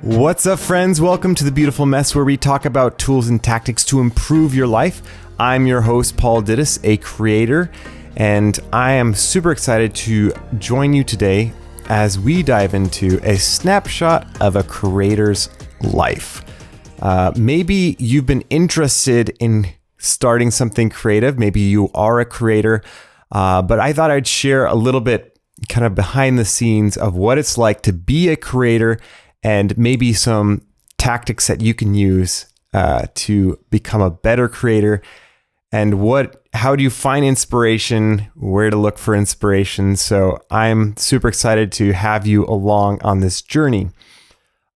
What's up, friends? Welcome to The Beautiful Mess, where we talk about tools and tactics to improve your life. I'm your host, Paul Dittus, a creator, and I am super excited to join you today as we dive into a snapshot of a creator's life. Maybe you've been interested in starting something creative. Maybe you are a creator, but I thought I'd share a little bit kind of behind the scenes of what it's like to be a creator and maybe some tactics that you can use to become a better creator. And how do you find inspiration, where to look for inspiration. So I'm super excited to have you along on this journey.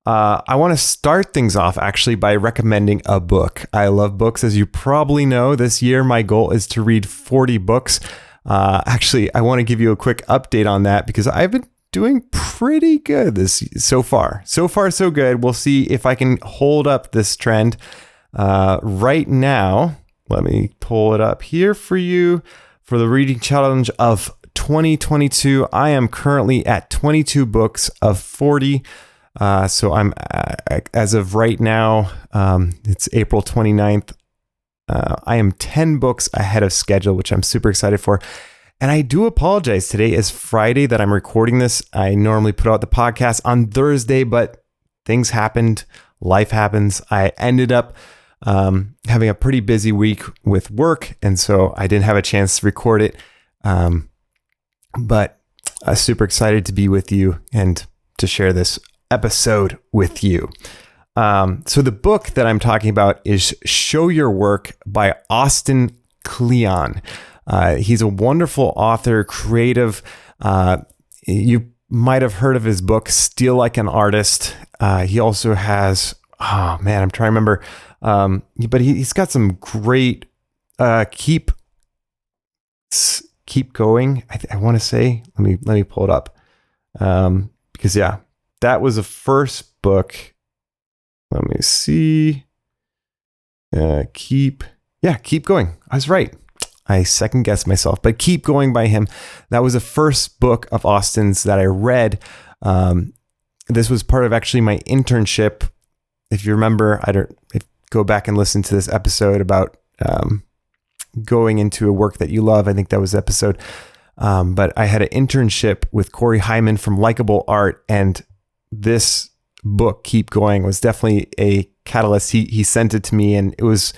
I want to start things off actually by recommending a book. I love books, as you probably know. This year, my goal is to read 40 books. Actually, I want to give you a quick update on that because I've been doing pretty good so far. So far, so good. We'll see if I can hold up this trend. Right now, let me pull it up here for you. For the reading challenge of 2022, I am currently at 22 books of 40. So I'm, as of right now, it's April 29th. I am 10 books ahead of schedule, which I'm super excited for. And I do apologize. Today is Friday that I'm recording this. I normally put out the podcast on Thursday, but things happened. Life happens. I ended up having a pretty busy week with work, and so I didn't have a chance to record it. But I'm super excited to be with you and to share this episode with you. So the book that I'm talking about is Show Your Work by Austin Kleon. He's a wonderful author, creative. You might have heard of his book, Steal Like an Artist. He also has, I'm trying to remember. But he's got some great, keep going. I want to say, let me pull it up. Because that was the first book. Let me see. Keep going. I was right. I second guessed myself, but Keep Going by him. That was the first book of Austin's that I read. This was part of actually my internship. If you remember, go back and listen to this episode about going into a work that you love. I think that was the episode. But I had an internship with Corey Hyman from Likeable Art, and this book, Keep Going, was definitely a catalyst. He sent it to me, and it was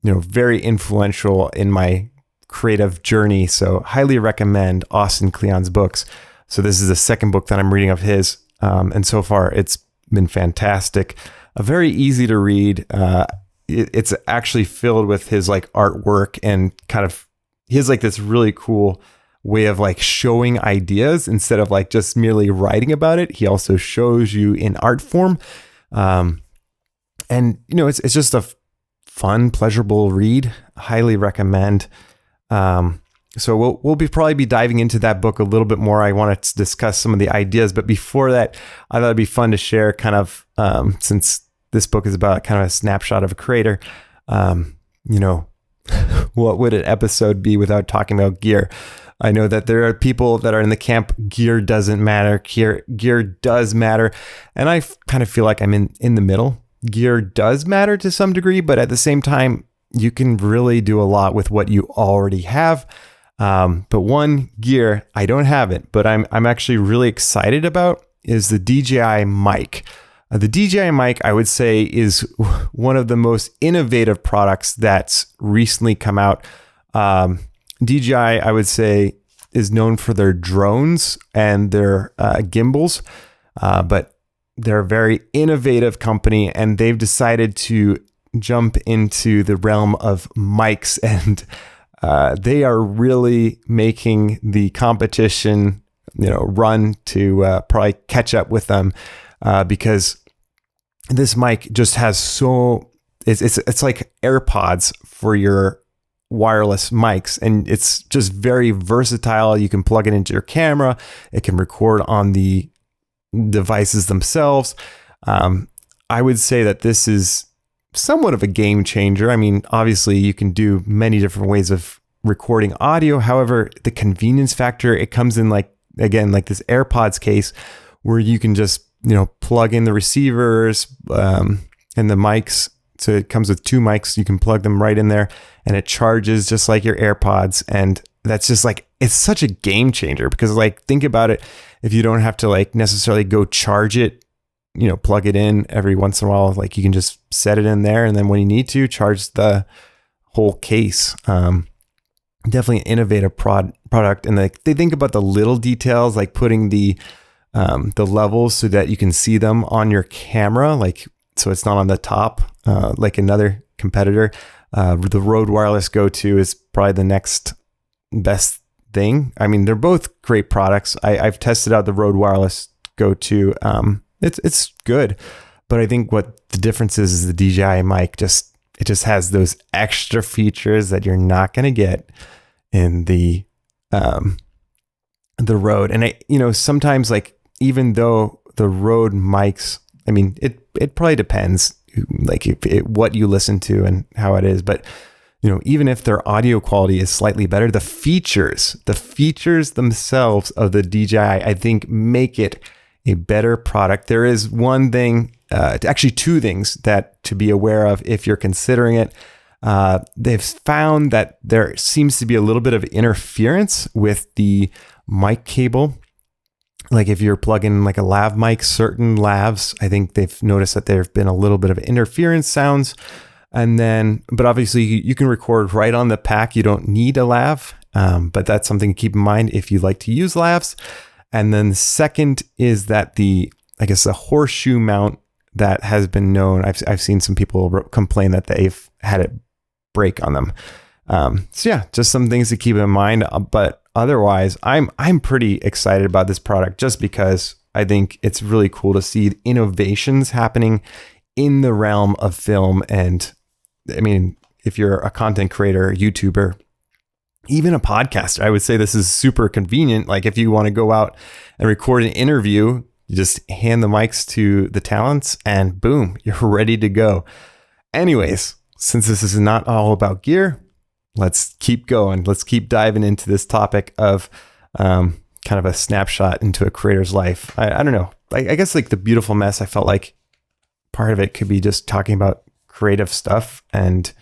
very influential in my creative journey. So highly recommend Austin Kleon's books. So this is the second book that I'm reading of his. And so far it's been fantastic. Very easy to read. It's actually filled with his like artwork, and kind of, he has like this really cool way of like showing ideas instead of like just merely writing about it. He also shows you in art form. And it's just a fun, pleasurable read. Highly recommend. So we'll probably be diving into that book a little bit more. I want to discuss some of the ideas, but before that, I thought it'd be fun to share kind of, since this book is about kind of a snapshot of a creator, what would an episode be without talking about gear? I know that there are people that are in the camp, gear doesn't matter, gear does matter. And I kind of feel like I'm in the middle. Gear does matter to some degree, but at the same time, you can really do a lot with what you already have. But one gear, I don't have it, but I'm actually really excited about is the DJI Mic. The DJI Mic, I would say, is one of the most innovative products that's recently come out. DJI, I would say, is known for their drones and their gimbals, but they're a very innovative company, and they've decided to jump into the realm of mics, and they are really making the competition, run to probably catch up with them, because this mic just has it's like AirPods for your wireless mics, and it's just very versatile. You can plug it into your camera. It can record on the devices themselves. I would say that this is somewhat of a game changer. I mean, obviously you can do many different ways of recording audio. However, the convenience factor, it comes in like again, like this AirPods case where you can just, plug in the receivers and the mics. So it comes with 2 mics. You can plug them right in there and it charges just like your AirPods. And that's just like, it's such a game changer because like, think about it. If you don't have to like necessarily go charge it, plug it in every once in a while, like you can just set it in there. And then when you need to charge the whole case, definitely an innovative product. And like they think about the little details, like putting the levels so that you can see them on your camera, like, so it's not on the top, like another competitor. The Rode Wireless Go 2 is probably the next best thing. I mean, they're both great products. I've tested out the Rode Wireless Go 2. It's good, but I think what the difference is the DJI Mic just has those extra features that you're not going to get in the Rode. And sometimes like, even though the Rode mics, I mean, it probably depends like what you listen to and how it is, but even if their audio quality is slightly better, the features themselves of the DJI, I think make it a better product. There is one thing, actually 2 things that to be aware of if you're considering it. They've found that there seems to be a little bit of interference with the mic cable. Like if you're plugging like a lav mic, certain lavs, I think they've noticed that there have been a little bit of interference sounds. And then, but obviously you can record right on the pack. You don't need a lav, but that's something to keep in mind if you like to use lavs. And then the second is that the horseshoe mount that has been known, I've seen some people complain that they've had it break on them. So yeah, just some things to keep in mind, but otherwise, I'm pretty excited about this product just because I think it's really cool to see innovations happening in the realm of film. And I mean, if you're a content creator, YouTuber, even a podcaster, I would say this is super convenient. Like if you want to go out and record an interview, you just hand the mics to the talents and boom, you're ready to go. Anyways, since this is not all about gear, let's keep going. Let's keep diving into this topic of kind of a snapshot into a creator's life. I don't know. I guess like the beautiful mess, I felt like part of it could be just talking about creative stuff. And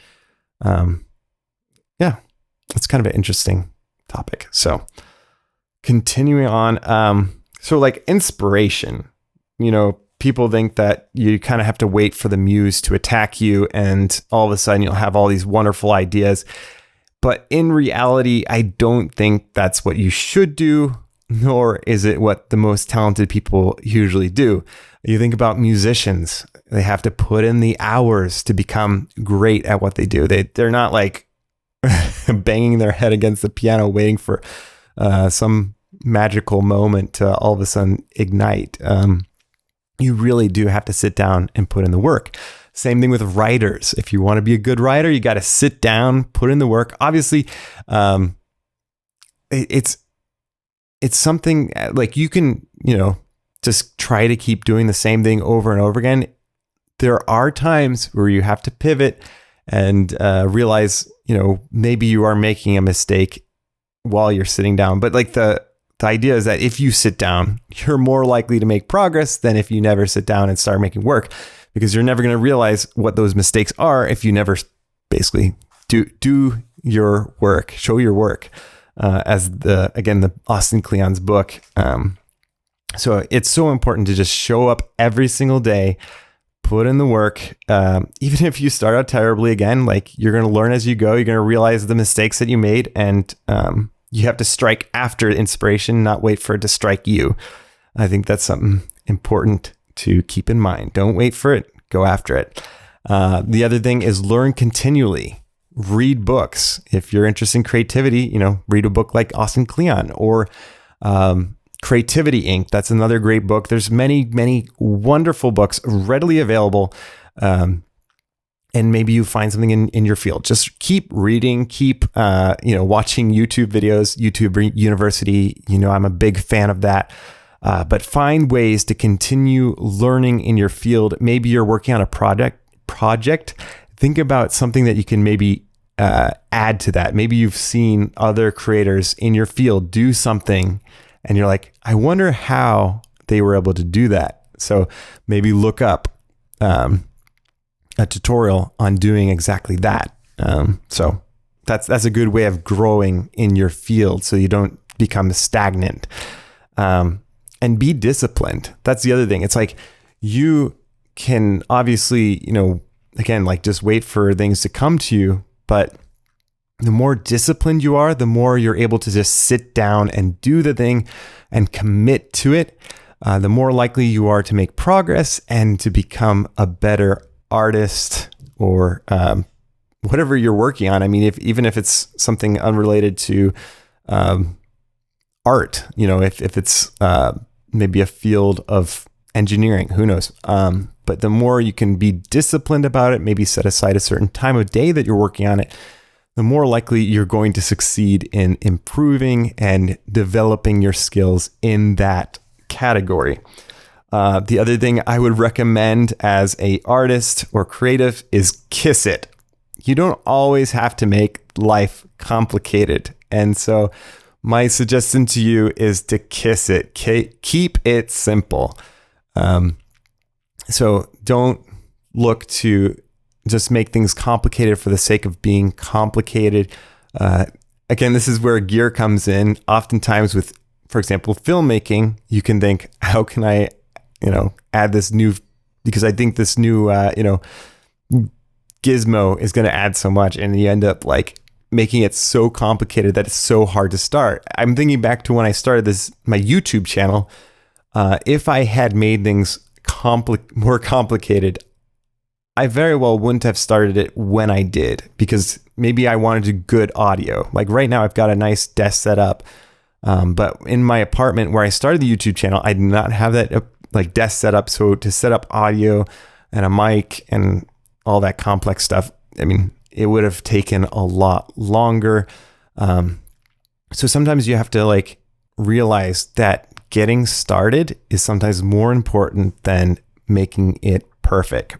yeah, it's kind of an interesting topic. So continuing on. So like inspiration, people think that you kind of have to wait for the muse to attack you and all of a sudden you'll have all these wonderful ideas. But in reality, I don't think that's what you should do, nor is it what the most talented people usually do. You think about musicians, they have to put in the hours to become great at what they do. They're not like banging their head against the piano waiting for some magical moment to all of a sudden ignite. You really do have to sit down and put in the work. Same thing with writers. If you want to be a good writer, you got to sit down, put in the work. Obviously, it's something like you can, just try to keep doing the same thing over and over again. There are times where you have to pivot and realize, maybe you are making a mistake while you're sitting down. But like the idea is that if you sit down, you're more likely to make progress than if you never sit down and start making work, because you're never going to realize what those mistakes are if you never basically do your work, show your work, as the Austin Kleon's book. So it's so important to just show up every single day, put in the work. Even if you start out terribly again, like you're going to learn as you go, you're going to realize the mistakes that you made, and you have to strike after inspiration, not wait for it to strike you. I think that's something important to keep in mind. Don't wait for it, go after it. The other thing is learn continually. Read books. If you're interested in creativity, read a book like Austin Kleon or Creativity Inc. That's another great book. There's many, many wonderful books readily available. And maybe you find something in your field. Just keep reading, keep watching YouTube videos, YouTube University. I'm a big fan of that. But find ways to continue learning in your field. Maybe you're working on a project. Think about something that you can maybe add to that. Maybe you've seen other creators in your field do something And you're like, I wonder how they were able to do that. So maybe look up a tutorial on doing exactly that. So that's a good way of growing in your field so you don't become stagnant. And be disciplined. That's the other thing. It's like you can obviously, again, like just wait for things to come to you, but the more disciplined you are, the more you're able to just sit down and do the thing and commit to it, the more likely you are to make progress and to become a better artist or whatever you're working on. I mean, even if it's something unrelated to art, if it's maybe a field of engineering, who knows? But the more you can be disciplined about it, maybe set aside a certain time of day that you're working on it, the more likely you're going to succeed in improving and developing your skills in that category. The other thing I would recommend as a artist or creative is kiss it. You don't always have to make life complicated. And so my suggestion to you is to kiss it. Keep it simple. So don't look to just make things complicated for the sake of being complicated. Again, this is where gear comes in. Oftentimes with, for example, filmmaking, you can think, how can I, add this new, because I think this new, gizmo is going to add so much, and you end up like making it so complicated that it's so hard to start. I'm thinking back to when I started my YouTube channel. If I had made things more complicated, I very well wouldn't have started it when I did, because maybe I wanted good audio. Like right now, I've got a nice desk set up, but in my apartment where I started the YouTube channel, I did not have that like desk set up. So to set up audio and a mic and all that complex stuff, I mean, it would have taken a lot longer. So sometimes you have to like realize that getting started is sometimes more important than making it perfect.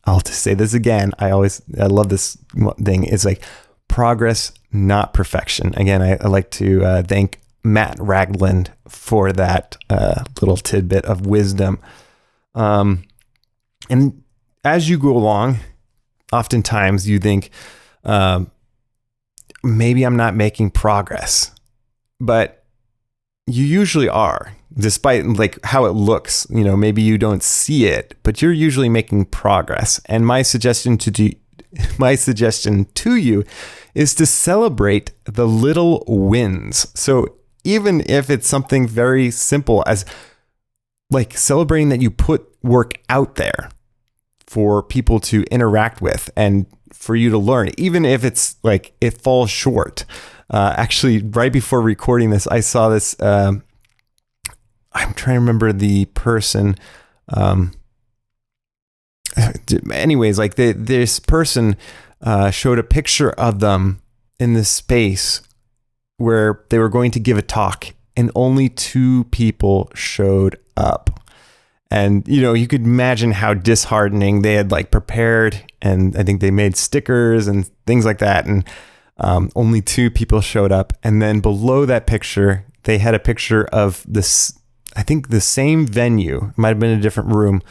I'll just say this again. I love this thing. It's like progress, not perfection. Again, I like to thank Matt Ragland for that little tidbit of wisdom. And as you go along, oftentimes you think, maybe I'm not making progress, but you usually are, despite like how it looks. Maybe you don't see it, but you're usually making progress. And my suggestion to you is to celebrate the little wins. So even if it's something very simple as like celebrating that you put work out there for people to interact with and for you to learn, even if it's like it falls short. Actually, right before recording this, I saw this. I'm trying to remember the person. Anyways, like this person showed a picture of them in this space where they were going to give a talk, and only 2 people showed up. And, you could imagine how disheartening. They had like prepared, and I think they made stickers and things like that. And only 2 people showed up. And then below that picture, they had a picture of this, I think the same venue. It might have been a different room,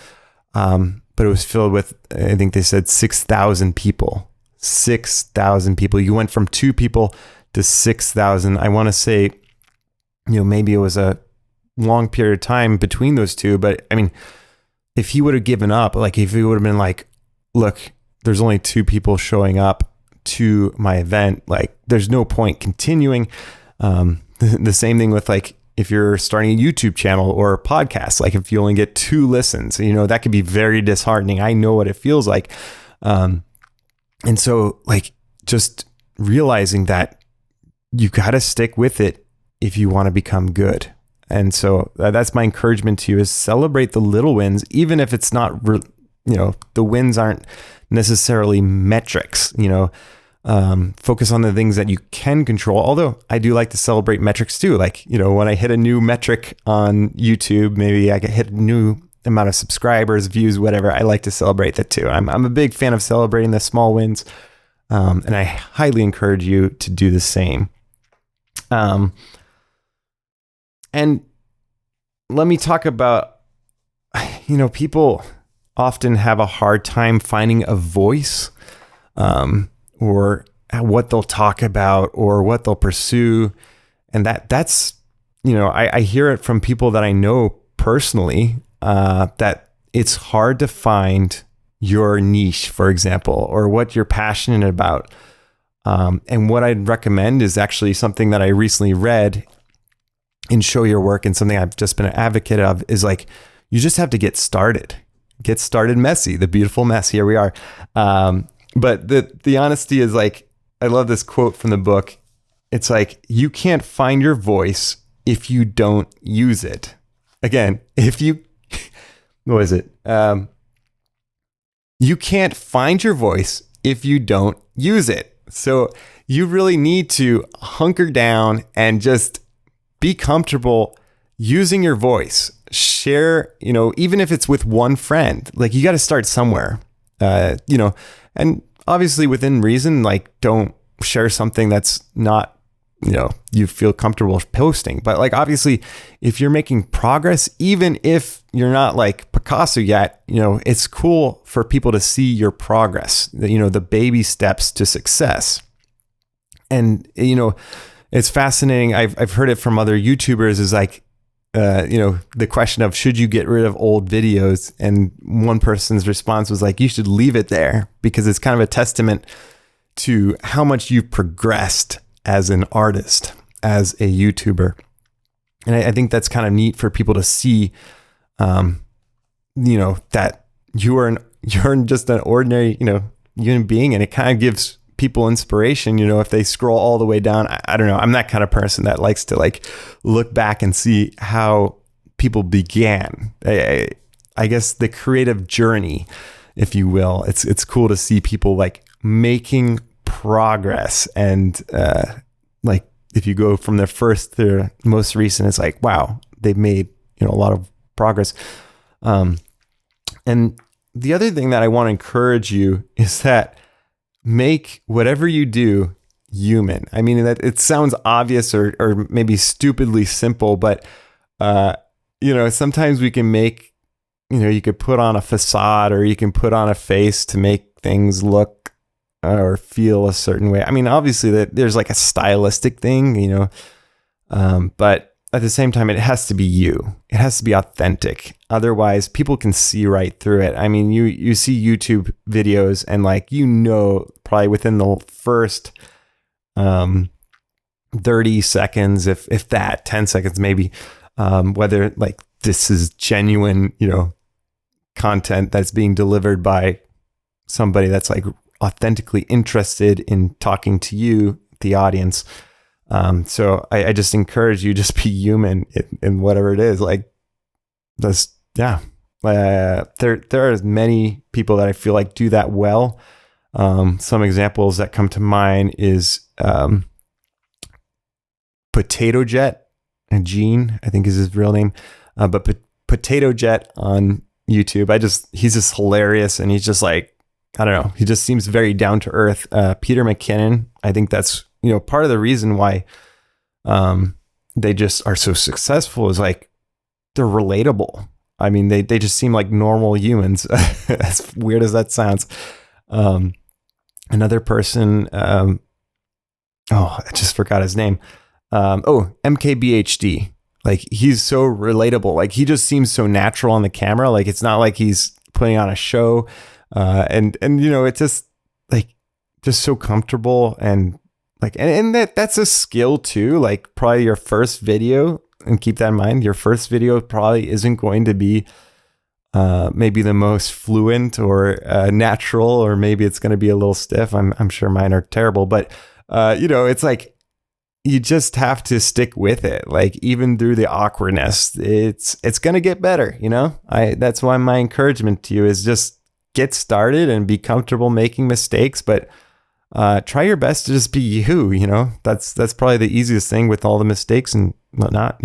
but it was filled with, I think they said 6,000 people. 6,000 people. You went from 2 people to 6,000. I want to say, maybe it was a long period of time between those 2, but I mean, if he would have given up, like if he would have been like, look, there's only 2 people showing up to my event, like there's no point continuing. The same thing with like if you're starting a YouTube channel or a podcast, like if you only get 2 listens, that could be very disheartening. I know what it feels like. And so like just realizing that you got to stick with it if you want to become good. And so that's my encouragement to you, is celebrate the little wins, even if it's not, the wins aren't necessarily metrics, focus on the things that you can control. Although I do like to celebrate metrics too. Like, when I hit a new metric on YouTube, maybe I get hit a new amount of subscribers, views, whatever. I like to celebrate that too. I'm a big fan of celebrating the small wins. And I highly encourage you to do the same. And let me talk about, people often have a hard time finding a voice, or what they'll talk about or what they'll pursue. And that's, I hear it from people that I know personally, that it's hard to find your niche, for example, or what you're passionate about. And what I'd recommend is actually something that I recently read in Show Your Work, and something I've just been an advocate of, is like, you just have to get started. Get started messy, the beautiful mess. Here we are. But the honesty is like, I love this quote from the book. It's like, you can't find your voice if you don't use it. Again, what is it? You can't find your voice if you don't use it. So you really need to hunker down and just be comfortable using your voice. Share, even if it's with one friend, like, you got to start somewhere, and obviously within reason, like, don't share something that's not, you feel comfortable posting. But like, obviously, if you're making progress, even if you're not like Picasso yet, it's cool for people to see your progress, the baby steps to success. And, it's fascinating. I've heard it from other YouTubers, is like, the question of, should you get rid of old videos? And one person's response was like, you should leave it there, because it's kind of a testament to how much you've progressed as an artist, as a YouTuber. And I think that's kind of neat for people to see, that you're just an ordinary, human being. And it kind of gives people inspiration, if they scroll all the way down. I don't know. I'm that kind of person that likes to like look back and see how people began. I guess the creative journey, if you will. It's cool to see people like making progress. And like, if you go from their first to their most recent, it's like, wow, they've made, a lot of progress. And the other thing that I want to encourage you is that make whatever you do human. I mean, that it sounds obvious or maybe stupidly simple, but sometimes we can make, you could put on a facade, or you can put on a face to make things look or feel a certain way. I mean, obviously that there's like a stylistic thing, but at the same time, it has to be you. It has to be authentic. Otherwise, people can see right through it. I mean, you see YouTube videos, and like, probably within the first 30 seconds, if that, 10 seconds maybe, whether like this is genuine, content that's being delivered by somebody that's like authentically interested in talking to you, the audience. So I just encourage you, just be human in whatever it is. Like, this, yeah. There are many people that I feel like do that well. Some examples that come to mind is Potato Jet, and Gene, I think is his real name. But Potato Jet on YouTube, he's just hilarious, and he's just like, I don't know, he just seems very down to earth. Peter McKinnon, I think that's, part of the reason why they just are so successful is like, they're relatable. I mean, they just seem like normal humans, as weird as that sounds. Another person, I just forgot his name. MKBHD. Like, he's so relatable. Like, he just seems so natural on the camera. Like, it's not like he's putting on a show. And it's just like, just so comfortable, and like, and that's a skill too. Like, probably your first video, and keep that in mind, your first video probably isn't going to be maybe the most fluent or natural, or maybe it's going to be a little stiff. I'm sure mine are terrible, but it's like, you just have to stick with it. Like, even through the awkwardness, it's going to get better. That's why my encouragement to you is just get started and be comfortable making mistakes, but try your best to just be you. That's probably the easiest thing with all the mistakes and whatnot.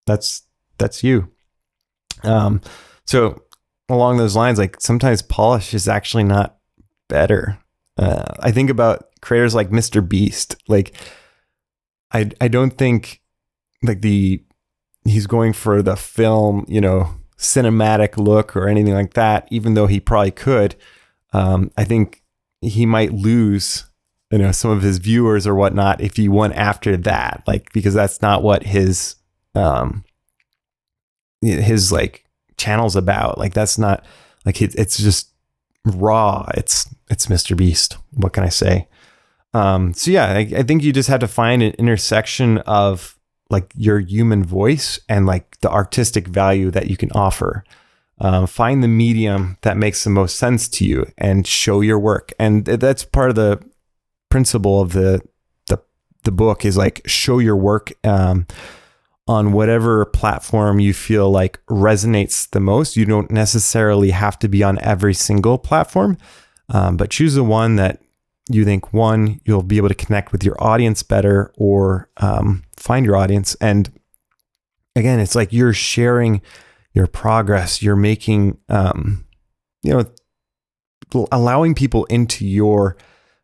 That's you. So along those lines, like, sometimes polish is actually not better. I think about creators like Mr. Beast. Like, I don't think like the he's going for the film, cinematic look or anything like that, even though he probably could. I think he might lose, some of his viewers or whatnot if he went after that, like, because that's not what his like channel's about. Like, that's not like it's just raw. It's Mr. Beast. What can I say? So yeah, I think you just have to find an intersection of like your human voice and like the artistic value that you can offer. Find the medium that makes the most sense to you and show your work. And that's part of the principle of the book, is like show your work on whatever platform you feel like resonates the most. You don't necessarily have to be on every single platform, but choose the one that you think, one, you'll be able to connect with your audience better, or find your audience. And again, it's like you're sharing your progress. You're making, allowing people into your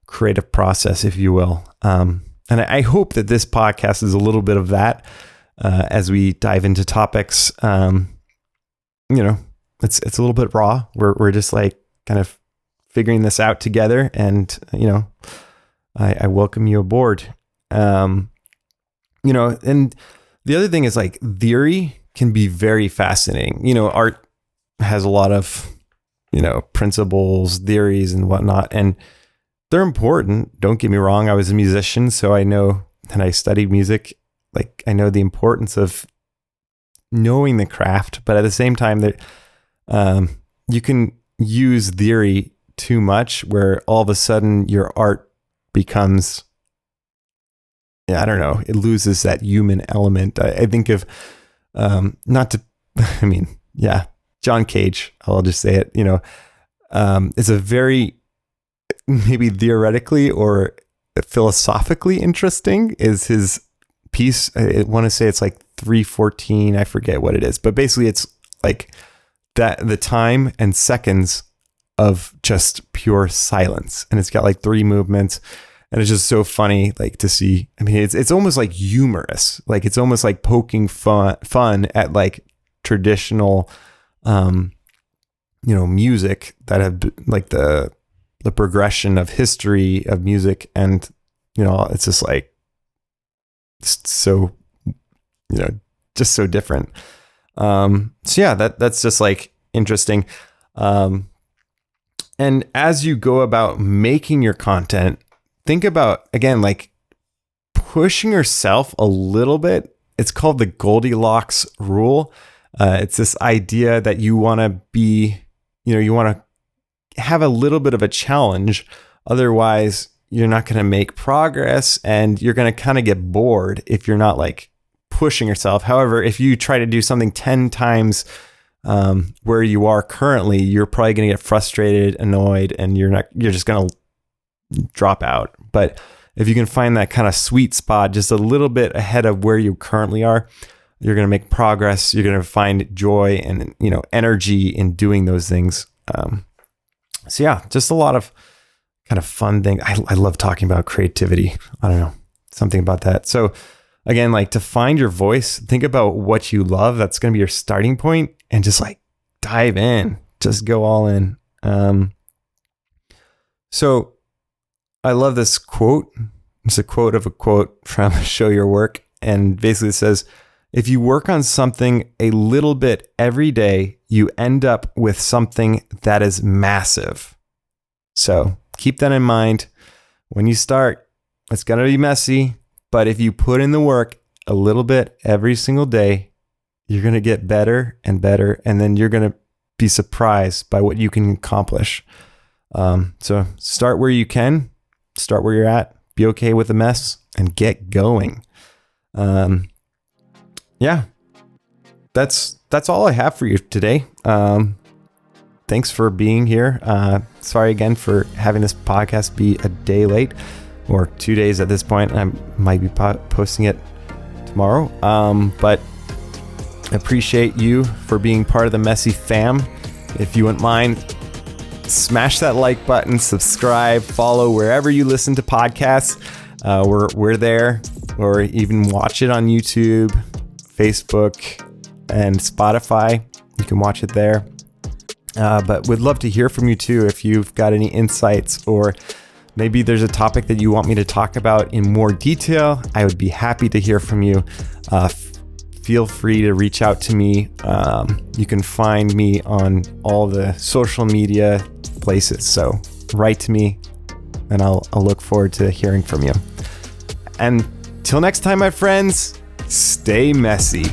creative process, if you will. And I hope that this podcast is a little bit of that as we dive into topics. It's a little bit raw. We're just like kind of figuring this out together, and I welcome you aboard. And the other thing is, like, theory can be very fascinating. Art has a lot of principles, theories, and whatnot, and they're important. Don't get me wrong. I was a musician, so I know, and I studied music. Like, I know the importance of knowing the craft, but at the same time, that you can use theory too much, where all of a sudden your art becomes, I don't know, it loses that human element. I think of, John Cage, I'll just say it, it's a very, maybe theoretically or philosophically interesting is his piece. I want to say it's like 3:14. I forget what it is, but basically it's like that, the time and seconds of just pure silence. And it's got like 3 movements, and it's just so funny, like, to see. I mean, it's almost like humorous. Like, it's almost like poking fun at like traditional, music that have like the progression of history of music. And, it's just like, so, just so different. So yeah, that's just like interesting. And as you go about making your content, think about, again, like pushing yourself a little bit. It's called the Goldilocks Rule. It's this idea that you want to be, you want to have a little bit of a challenge. Otherwise, you're not going to make progress, and you're going to kind of get bored if you're not like pushing yourself. However, if you try to do something 10 times where you are currently, you're probably going to get frustrated, annoyed, and you're just going to drop out. But if you can find that kind of sweet spot just a little bit ahead of where you currently are, you're going to make progress. You're going to find joy and, energy in doing those things. So yeah, just a lot of kind of fun thing. I love talking about creativity. I don't know, something about that. So again, like, to find your voice, think about what you love. That's going to be your starting point, and just like dive in, just go all in. So I love this quote. It's a quote of a quote from Show Your Work. And basically it says, if you work on something a little bit every day, you end up with something that is massive. So keep that in mind. When you start, it's going to be messy, but if you put in the work a little bit every single day, you're going to get better and better. And then you're going to be surprised by what you can accomplish. So start where you can, start where you're at, be okay with the mess, and get going. Yeah, that's all I have for you today. Thanks for being here. Sorry again for having this podcast be a day late, or 2 days at this point. I might be posting it tomorrow. But I appreciate you for being part of the Messy fam. If you wouldn't mind, smash that like button, subscribe, follow wherever you listen to podcasts. We're there, or even watch it on YouTube, Facebook, and Spotify. You can watch it there. But would love to hear from you too if you've got any insights, or maybe there's a topic that you want me to talk about in more detail. I would be happy to hear from you. Feel free to reach out to me. You can find me on all the social media places. So write to me and I'll look forward to hearing from you. And till next time, my friends, stay messy.